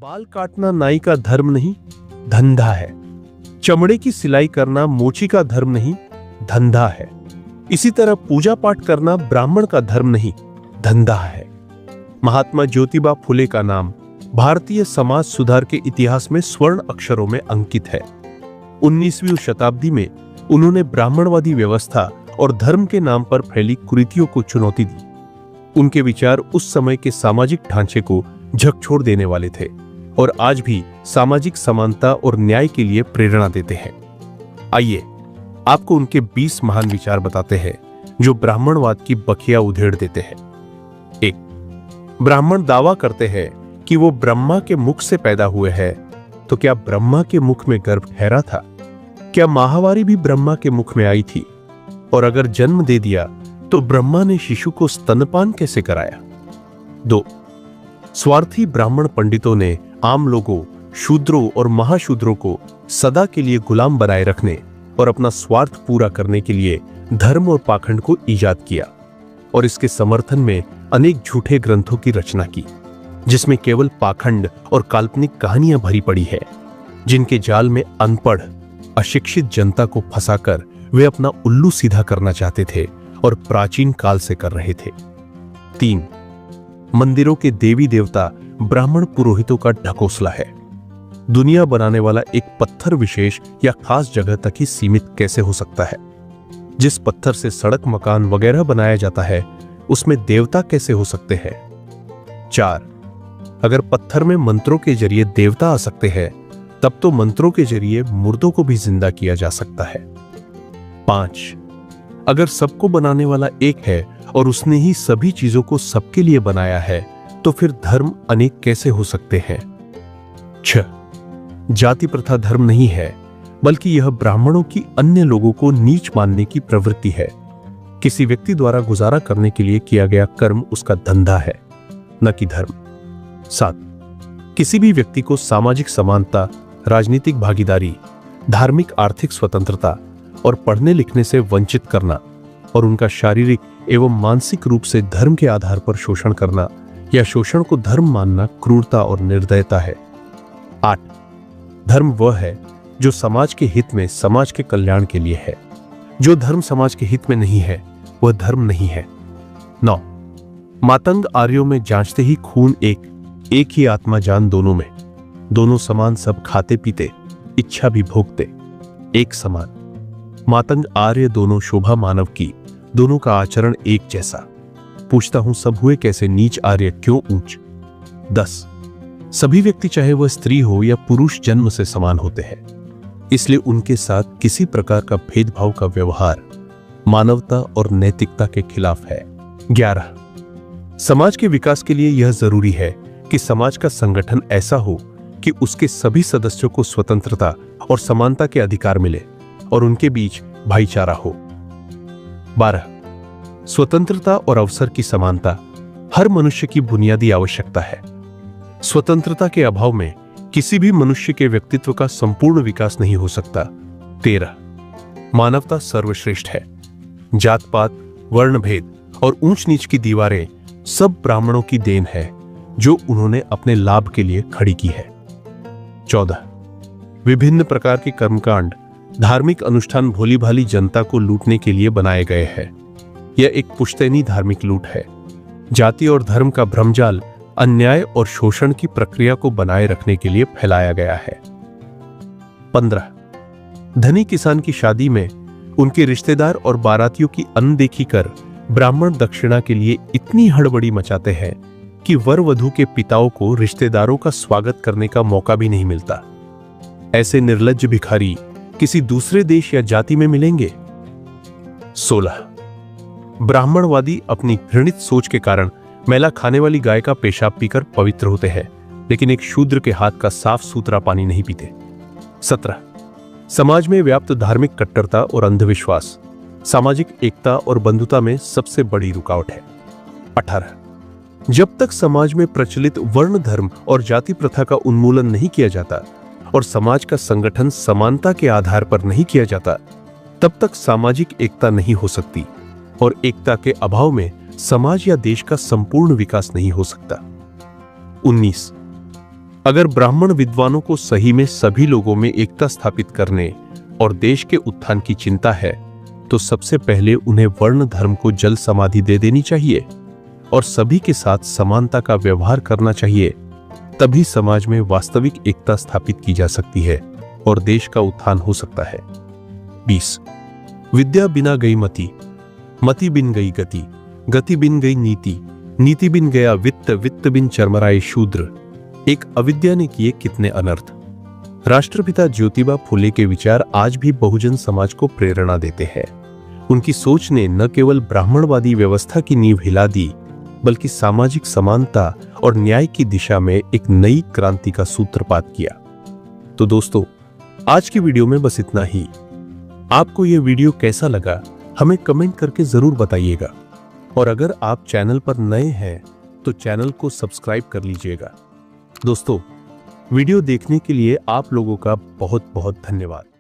बाल काटना नाई का धर्म नहीं, धंधा है। चमड़े की सिलाई करना मोची का धर्म नहीं, धंधा है। इसी तरह पूजा पाठ करना ब्राह्मण का धर्म नहीं, धंधा है। महात्मा ज्योतिबा फुले का नाम भारतीय समाज सुधार के इतिहास में स्वर्ण अक्षरों में अंकित है। 19वीं शताब्दी में उन्होंने ब्राह्मणवादी व्यवस्था और धर्म के नाम पर फैली कुरीतियों को चुनौती दी। उनके विचार उस समय के सामाजिक ढांचे को झकझोर देने वाले थे और आज भी सामाजिक समानता और न्याय के लिए प्रेरणा देते हैं। आइए आपको उनके 20 महान विचार बताते हैं जो ब्राह्मणवाद की बखिया उधेड़ देते हैं। 1. ब्राह्मण दावा करते हैं कि वो ब्रह्मा के मुख से पैदा हुए हैं, तो क्या ब्रह्मा के मुख में गर्भ ठहरा था? क्या माहवारी भी ब्रह्मा के मुख में आई थी? और अगर जन्म दे दिया तो ब्रह्मा ने शिशु को स्तनपान कैसे कराया? 2. स्वार्थी ब्राह्मण पंडितों ने आम लोगों, शूद्रों और महाशूद्रों को सदा के लिए गुलाम बनाए रखने और अपना स्वार्थ पूरा करने के लिए धर्म और पाखंड को ईजाद किया और इसके समर्थन में अनेक झूठे ग्रंथों की रचना की, जिसमें केवल पाखंड और काल्पनिक कहानियां भरी पड़ी है, जिनके जाल में अनपढ़, अशिक्षित जनता को फंसाकर वे अपना उल्लू सीधा करना चाहते थे और प्राचीन काल से कर रहे थे। 3. मंदिरों के देवी देवता ब्राह्मण पुरोहितों का ढकोसला है। दुनिया बनाने वाला एक पत्थर विशेष या खास जगह तक ही सीमित कैसे हो सकता है? जिस पत्थर से सड़क, मकान वगैरह बनाया जाता है, उसमें देवता कैसे हो सकते हैं? 4. अगर पत्थर में मंत्रों के जरिए देवता आ सकते हैं, तब तो मंत्रों के जरिए मुर्दों को भी जिंदा किया जा सकता है। 5. अगर सबको बनाने वाला एक है और उसने ही सभी चीजों को सबके लिए बनाया है, तो फिर धर्म अनेक कैसे हो सकते हैं? 6. जाति प्रथा धर्म नहीं है, बल्कि यह ब्राह्मणों की अन्य लोगों को नीच मानने की प्रवृत्ति है। किसी व्यक्ति द्वारा गुजारा करने के लिए किया गया कर्म उसका धंधा है, न कि धर्म। 7. किसी भी व्यक्ति को सामाजिक समानता, राजनीतिक भागीदारी, धार्मिक आर्थिक स्वतंत्रता और पढ़ने लिखने से वंचित करना और उनका शारीरिक एवं मानसिक रूप से धर्म के आधार पर शोषण करना या शोषण को धर्म मानना क्रूरता और निर्दयता है। 8. धर्म वह है जो समाज के हित में, समाज के कल्याण के लिए है। जो धर्म समाज के हित में नहीं है, वह धर्म नहीं है। 9. मातंग आर्यों में जांचते ही खून एक ही आत्मा जान दोनों में, दोनों समान, सब खाते पीते, इच्छा भी भोगते, एक समान। मातंग आर्य दोनों शोभा मानव की, दोनों का आचरण एक जैसा। पूछता हूं सब हुए कैसे नीच, आर्य क्यों ऊंच? 10. सभी व्यक्ति चाहे वह स्त्री हो या पुरुष जन्म से समान होते हैं, इसलिए उनके साथ किसी प्रकार का भेदभाव का व्यवहार मानवता और नैतिकता के खिलाफ है। 11. समाज के विकास के लिए यह जरूरी है कि समाज का संगठन ऐसा हो कि उसके सभी सदस्यों को स्वतंत्रता और समानता के अधिकार मिले और उनके बीच भाईचारा हो। 12. स्वतंत्रता और अवसर की समानता हर मनुष्य की बुनियादी आवश्यकता है। स्वतंत्रता के अभाव में किसी भी मनुष्य के व्यक्तित्व का संपूर्ण विकास नहीं हो सकता। 13. मानवता सर्वश्रेष्ठ है। जात पात, वर्ण भेद और ऊंच नीच की दीवारें सब ब्राह्मणों की देन है, जो उन्होंने अपने लाभ के लिए खड़ी की है। 14. विभिन्न प्रकार के कर्मकांड, धार्मिक अनुष्ठान भोली भाली जनता को लूटने के लिए बनाए गए हैं। यह एक पुश्तैनी धार्मिक लूट है। जाति और धर्म का भ्रमजाल अन्याय और शोषण की प्रक्रिया को बनाए रखने के लिए फैलाया गया है। 15. धनी किसान की शादी में उनके रिश्तेदार और बारातियों की अनदेखी कर ब्राह्मण दक्षिणा के लिए इतनी हड़बड़ी मचाते हैं कि वर वधू के पिताओं को रिश्तेदारों का स्वागत करने का मौका भी नहीं मिलता। ऐसे निर्लज्ज भिखारी किसी दूसरे देश या जाति में मिलेंगे? 16. ब्राह्मणवादी अपनी घृणित सोच के कारण मैला खाने वाली गाय का पेशाब पीकर पवित्र होते हैं, लेकिन एक शूद्र के हाथ का साफ सुथरा पानी नहीं पीते। 17. समाज में व्याप्त धार्मिक कट्टरता और अंधविश्वास सामाजिक एकता और बंधुता में सबसे बड़ी रुकावट है। 18. जब तक समाज में प्रचलित वर्ण धर्म और जाति प्रथा का उन्मूलन नहीं किया जाता और समाज का संगठन समानता के आधार पर नहीं किया जाता, तब तक सामाजिक एकता नहीं हो सकती और एकता के अभाव में समाज या देश का संपूर्ण विकास नहीं हो सकता। 19. अगर ब्राह्मण विद्वानों को सही में सभी लोगों में एकता स्थापित करने और देश के उत्थान की चिंता है तो सबसे पहले उन्हें वर्ण धर्म को जल समाधि दे देनी चाहिए और सभी के साथ समानता का व्यवहार करना चाहिए। तभी समाज में वास्तविक एकता स्थापित की जा सकती है और देश का उत्थान हो सकता है। 20 विद्या बिना गई मति, मति बिन गई गति, गति बिन गई नीति, नीति बिन गया वित्त, वित्त बिन चरमराए शूद्र। एक अविद्या ने किए कितने अनर्थ। राष्ट्रपिता ज्योतिबा फुले के विचार आज भी बहुजन समाज को प्रेरणा देते हैं। उनकी सोच ने न केवल ब्राह्मणवादी व्यवस्था की नींव हिला दी बल्कि सामाजिक समानता और न्याय की दिशा में एक नई क्रांति का सूत्रपात किया। तो दोस्तों, आज की वीडियो में बस इतना ही। आपको यह वीडियो कैसा लगा हमें कमेंट करके जरूर बताइएगा और अगर आप चैनल पर नए हैं तो चैनल को सब्सक्राइब कर लीजिएगा। दोस्तों, वीडियो देखने के लिए आप लोगों का बहुत बहुत धन्यवाद।